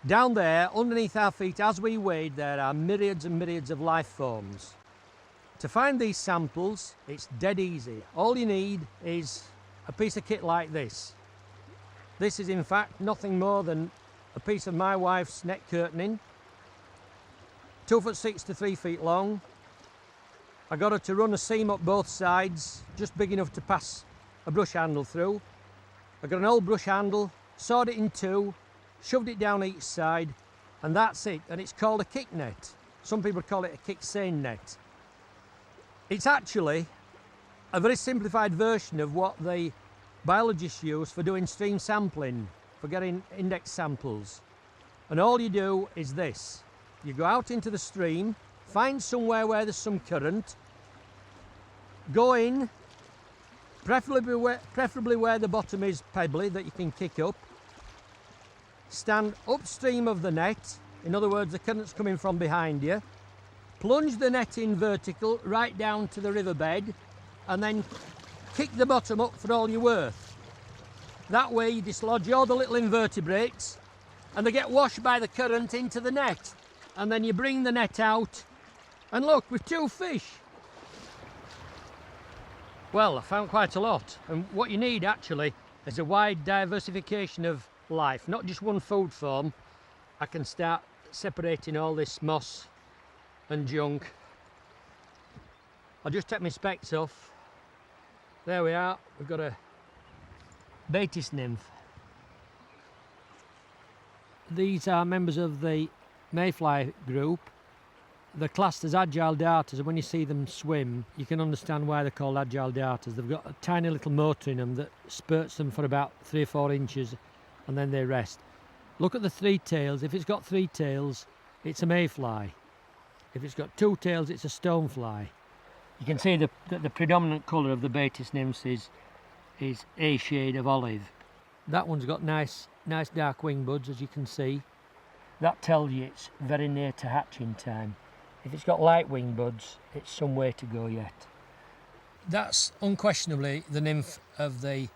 Down there, underneath our feet, as we wade, there are myriads and myriads of life forms. To find these samples, it's dead easy. All you need is a piece of kit like this. This is in fact nothing more than a piece of my wife's net curtaining, 2'6" to 3 feet long. I got her to run a seam up both sides, just big enough to pass a brush handle through. I got an old brush handle, sawed it in two, shoved it down each side, and that's it. And it's called a kick net. Some people call it a kick seine net. It's actually a very simplified version of what the biologists use for doing stream sampling, for getting index samples. And all you do is this. You go out into the stream, find somewhere where there's some current, go in, preferably where the bottom is pebbly that you can kick up, stand upstream of the net, in other words the current's coming from behind you, plunge the net in vertical right down to the riverbed and then kick the bottom up for all you're worth. That way you dislodge all the little invertebrates and they get washed by the current into the net, and then you bring the net out and look, with 2 fish. Well, I found quite a lot, and what you need actually is a wide diversification of life, not just one food form. I can start separating all this moss and junk. I'll just take my specs off. There we are, we've got a Batis nymph. These are members of the mayfly group. They're classed as agile darters, and when you see them swim you can understand why they're called agile darters. They've got a tiny little motor in them that spurts them for about 3 or 4 inches and then they rest. Look at the 3 tails. If it's got 3 tails it's a mayfly. If it's got 2 tails it's a stonefly. You can see that the predominant colour of the Batis nymphs is a shade of olive. That one's got nice dark wing buds, as you can see. That tells you it's very near to hatching time. If it's got light wing buds, it's some way to go yet. That's unquestionably the nymph of the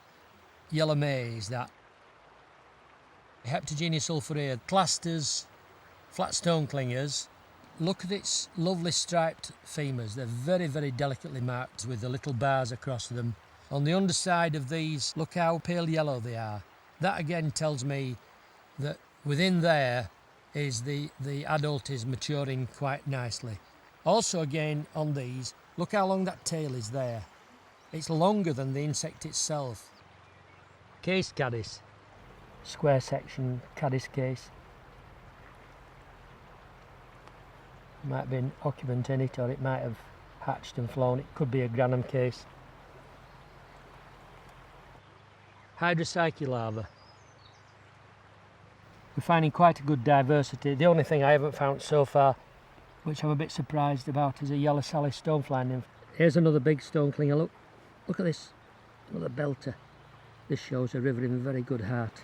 yellow maize, that Heptagenia sulphurea, classed as flat stone clingers. Look at its lovely striped femurs. They're very, very delicately marked with the little bars across them. On the underside of these, look how pale yellow they are. That again tells me that within there is the adult is maturing quite nicely. Also again on these, look how long that tail is there. It's longer than the insect itself. Case caddis, square section caddis case. Might be an occupant in it, or it might have hatched and flown. It could be a granum case. Hydropsyche larva. We're finding quite a good diversity. The only thing I haven't found so far, which I'm a bit surprised about, is a yellow Sally stonefly nymph. Here's another big stone clinger. Look at this, another belter. This shows a river in very good heart.